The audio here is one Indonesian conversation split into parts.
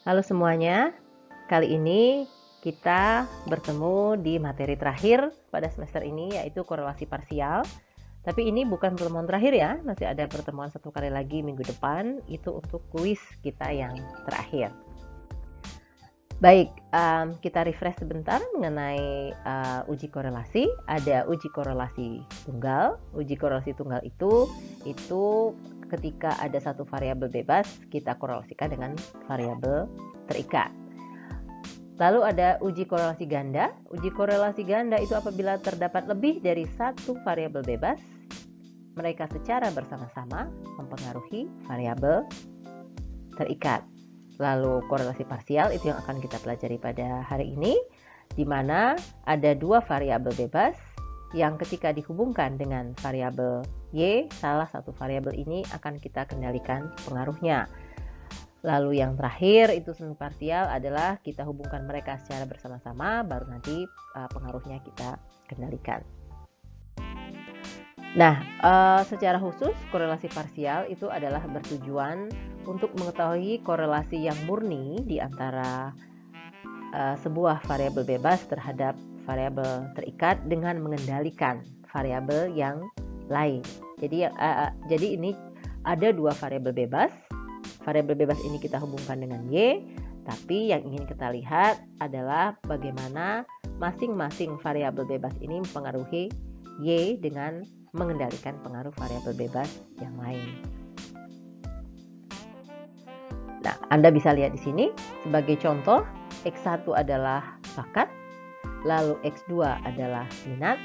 Halo semuanya, kali ini kita bertemu di materi terakhir pada semester ini, yaitu korelasi parsial. Tapi ini bukan pertemuan terakhir ya, masih ada pertemuan satu kali lagi minggu depan, itu untuk kuis kita yang terakhir. Baik, kita refresh sebentar mengenai uji korelasi. Ada uji korelasi tunggal. Uji korelasi tunggal itu ketika ada satu variabel bebas, kita korelasikan dengan variabel terikat. Lalu ada uji korelasi ganda. Uji korelasi ganda itu apabila terdapat lebih dari satu variabel bebas, mereka secara bersama-sama mempengaruhi variabel terikat. Lalu korelasi parsial itu yang akan kita pelajari pada hari ini, di mana ada dua variabel bebas yang ketika dihubungkan dengan variabel Y, salah satu variabel ini akan kita kendalikan pengaruhnya. Lalu yang terakhir itu semi parsial adalah kita hubungkan mereka secara bersama-sama, baru nanti pengaruhnya kita kendalikan. Nah, secara khusus korelasi parsial itu adalah bertujuan untuk mengetahui korelasi yang murni di antara sebuah variabel bebas terhadap variabel terikat dengan mengendalikan variabel yang lain. Jadi ini ada dua variabel bebas. Variabel bebas ini kita hubungkan dengan Y, tapi yang ingin kita lihat adalah bagaimana masing-masing variabel bebas ini mempengaruhi Y dengan mengendalikan pengaruh variabel bebas yang lain. Nah, Anda bisa lihat di sini sebagai contoh, X1 adalah bakat, lalu X2 adalah minat.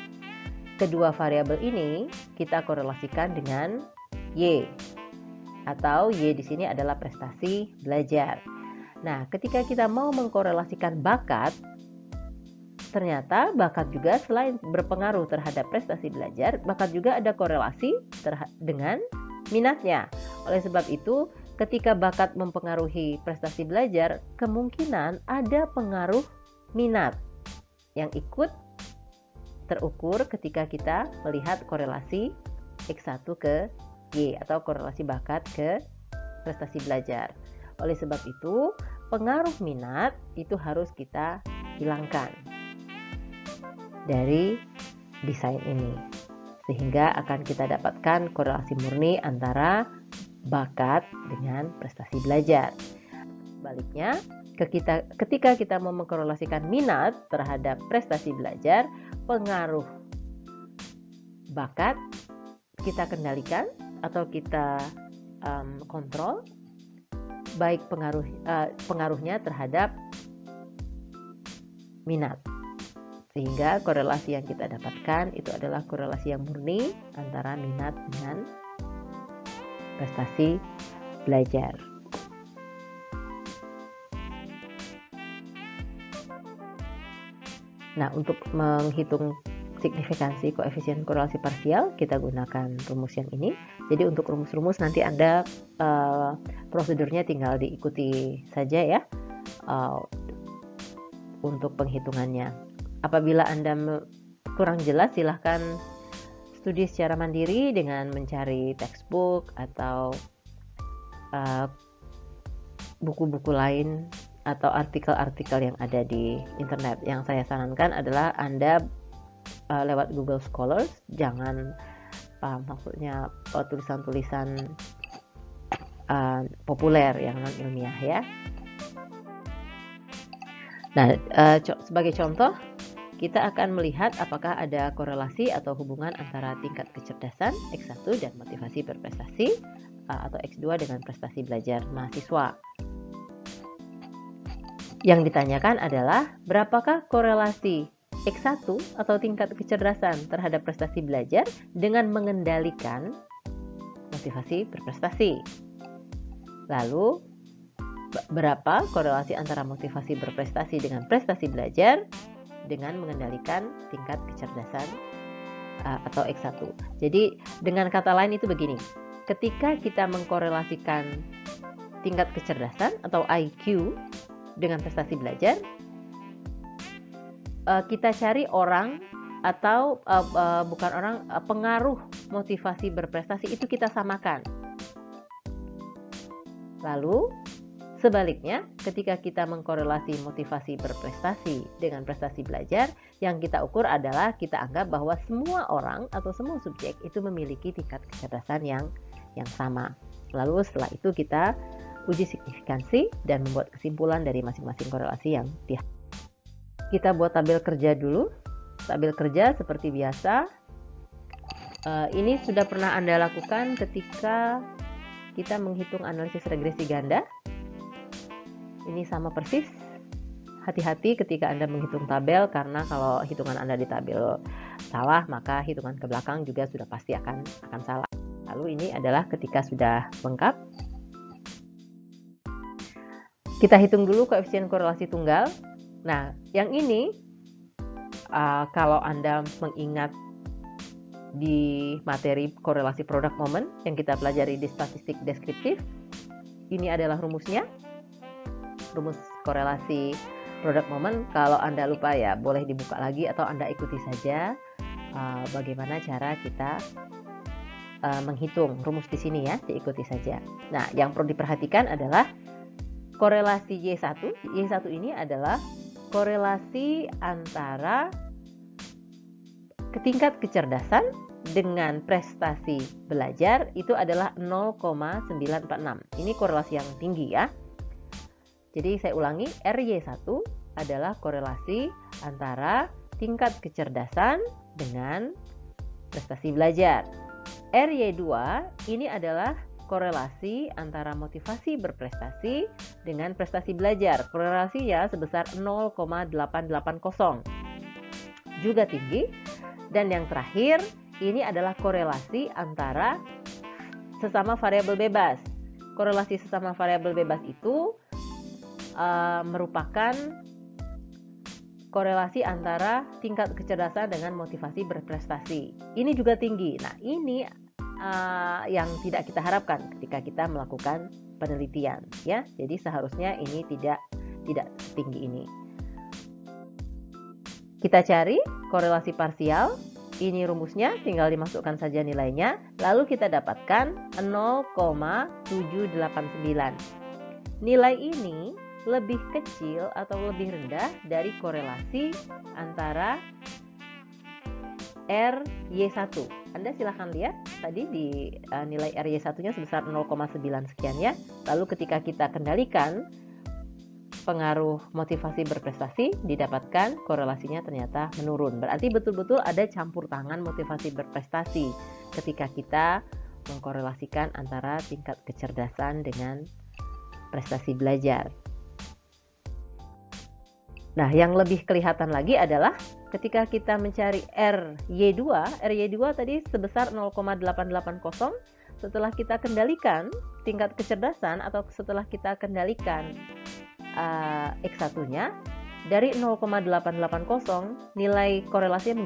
Kedua variabel ini kita korelasikan dengan Y, atau Y di sini adalah prestasi belajar. Nah, ketika kita mau mengkorelasikan bakat, ternyata bakat juga selain berpengaruh terhadap prestasi belajar, bakat juga ada korelasi dengan minatnya. Oleh sebab itu, ketika bakat mempengaruhi prestasi belajar, kemungkinan ada pengaruh minat yang ikut terukur ketika kita melihat korelasi X1 ke Y atau korelasi bakat ke prestasi belajar. Oleh sebab itu, pengaruh minat itu harus kita hilangkan dari desain ini, sehingga akan kita dapatkan korelasi murni antara bakat dengan prestasi belajar. Sebaliknya, ketika kita mau mengkorelasikan minat terhadap prestasi belajar, pengaruh bakat kita kendalikan atau kita kontrol, baik pengaruhnya terhadap minat. Sehingga korelasi yang kita dapatkan itu adalah korelasi yang murni antara minat dengan prestasi belajar. Nah, untuk menghitung signifikansi koefisien korelasi parsial, kita gunakan rumus yang ini. Jadi untuk rumus-rumus nanti Anda prosedurnya tinggal diikuti saja ya untuk penghitungannya. Apabila Anda kurang jelas, silahkan studi secara mandiri dengan mencari textbook atau buku-buku lain atau artikel-artikel yang ada di internet. Yang saya sarankan adalah Anda lewat Google Scholars, jangan maksudnya tulisan-tulisan populer yang non-ilmiah ya. Nah, sebagai contoh, kita akan melihat apakah ada korelasi atau hubungan antara tingkat kecerdasan X1 dan motivasi berprestasi atau X2 dengan prestasi belajar mahasiswa. Yang ditanyakan adalah berapakah korelasi X1 atau tingkat kecerdasan terhadap prestasi belajar dengan mengendalikan motivasi berprestasi. Lalu, berapa korelasi antara motivasi berprestasi dengan prestasi belajar dengan mengendalikan tingkat kecerdasan atau X1. Jadi dengan kata lain itu begini, ketika kita mengkorelasikan tingkat kecerdasan atau IQ dengan prestasi belajar, kita cari orang atau pengaruh motivasi berprestasi itu kita samakan. Lalu Sebaliknya, ketika kita mengkorelasi motivasi berprestasi dengan prestasi belajar, yang kita ukur adalah kita anggap bahwa semua orang atau semua subjek itu memiliki tingkat kecerdasan yang sama. Lalu setelah itu kita uji signifikansi dan membuat kesimpulan dari masing-masing korelasi yang kita buat tabel kerja dulu. Tabel kerja seperti biasa. Ini sudah pernah Anda lakukan ketika kita menghitung analisis regresi ganda. Ini sama persis. Hati-hati ketika Anda menghitung tabel, karena kalau hitungan Anda di tabel salah, maka hitungan ke belakang juga sudah pasti akan salah. Lalu ini adalah ketika sudah lengkap. Kita hitung dulu koefisien korelasi tunggal. Nah, yang ini kalau Anda mengingat di materi korelasi produk moment yang kita pelajari di statistik deskriptif, ini adalah rumusnya. Rumus korelasi produk moment. Kalau Anda lupa ya boleh dibuka lagi atau Anda ikuti saja bagaimana cara kita menghitung rumus di sini ya, diikuti saja. Nah, yang perlu diperhatikan adalah korelasi Y1. Y1 ini adalah korelasi antara tingkat kecerdasan dengan prestasi belajar itu adalah 0,946. Ini korelasi yang tinggi ya. Jadi saya ulangi, RY1 adalah korelasi antara tingkat kecerdasan dengan prestasi belajar. RY2 ini adalah korelasi antara motivasi berprestasi dengan prestasi belajar. Korelasinya sebesar 0,880. Juga tinggi. Dan yang terakhir, ini adalah korelasi antara sesama variabel bebas. Korelasi sesama variabel bebas itu merupakan korelasi antara tingkat kecerdasan dengan motivasi berprestasi. Ini juga tinggi. Nah, ini yang tidak kita harapkan ketika kita melakukan penelitian, ya. Jadi seharusnya ini tidak setinggi ini. Kita cari korelasi parsial. Ini rumusnya, tinggal dimasukkan saja nilainya. Lalu kita dapatkan 0,789. Nilai ini lebih kecil atau lebih rendah dari korelasi antara RY1. Anda silahkan lihat tadi di nilai RY1-nya sebesar 0,9 sekian ya. Lalu ketika kita kendalikan pengaruh motivasi berprestasi, didapatkan korelasinya ternyata menurun. Berarti betul-betul ada campur tangan motivasi berprestasi ketika kita mengkorelasikan antara tingkat kecerdasan dengan prestasi belajar. Nah, yang lebih kelihatan lagi adalah ketika kita mencari RY2 tadi sebesar 0,880. Setelah kita kendalikan tingkat kecerdasan atau setelah kita kendalikan X1-nya dari 0,880, nilai korelasinya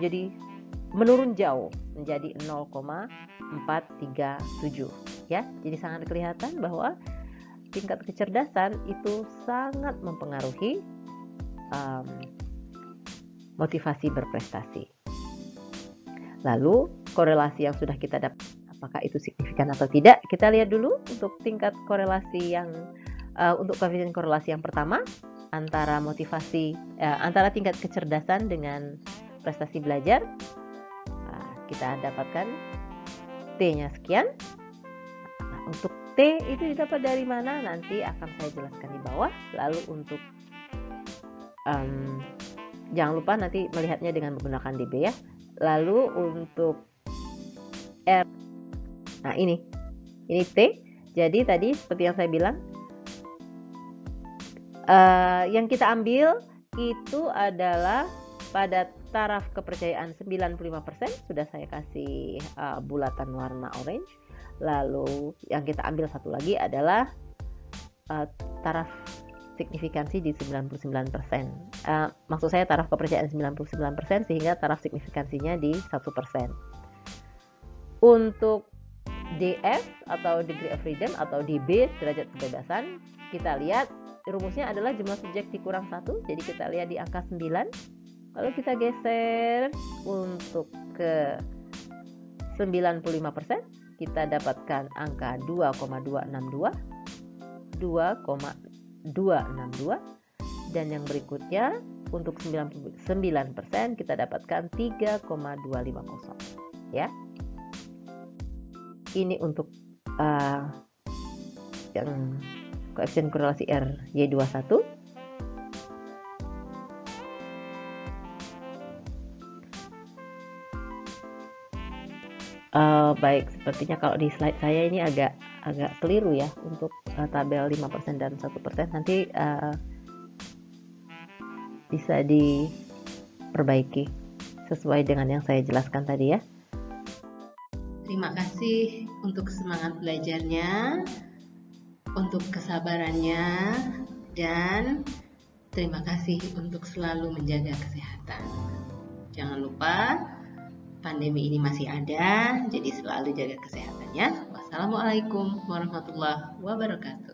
menurun jauh menjadi 0,437 ya. Jadi sangat kelihatan bahwa tingkat kecerdasan itu sangat mempengaruhi motivasi berprestasi. Lalu korelasi yang sudah kita dapat, apakah itu signifikan atau tidak? Kita lihat dulu untuk tingkat korelasi yang untuk koefisien korelasi yang pertama antara antara tingkat kecerdasan dengan prestasi belajar. Kita dapatkan T-nya sekian. Nah, untuk T itu didapat dari mana? Nanti akan saya jelaskan di bawah. Lalu untuk jangan lupa nanti melihatnya dengan menggunakan dB ya. Lalu untuk R, nah ini T. Jadi tadi seperti yang saya bilang, yang kita ambil itu adalah pada taraf kepercayaan 95%, sudah saya kasih bulatan warna orange. Lalu yang kita ambil satu lagi adalah taraf signifikansi di 99%. Maksud saya taraf kepercayaan 99% sehingga taraf signifikansinya di 1%. Untuk DF atau degree of freedom atau DB derajat kebebasan, kita lihat rumusnya adalah jumlah subjek dikurang 1. Jadi kita lihat di angka 9. Lalu kita geser untuk ke 95%, kita dapatkan angka 2,262, 262, dan yang berikutnya untuk 99% kita dapatkan 3,250 ya. Ini untuk yang koefisien korelasi R Y21. Baik, sepertinya kalau di slide saya ini agak keliru ya untuk tabel 5% dan 1%. Nanti bisa diperbaiki sesuai dengan yang saya jelaskan tadi ya. Terima kasih untuk semangat belajarnya, untuk kesabarannya, dan terima kasih untuk selalu menjaga kesehatan. Jangan lupa, pandemi ini masih ada, jadi selalu jaga kesehatannya. Wassalamualaikum warahmatullahi wabarakatuh.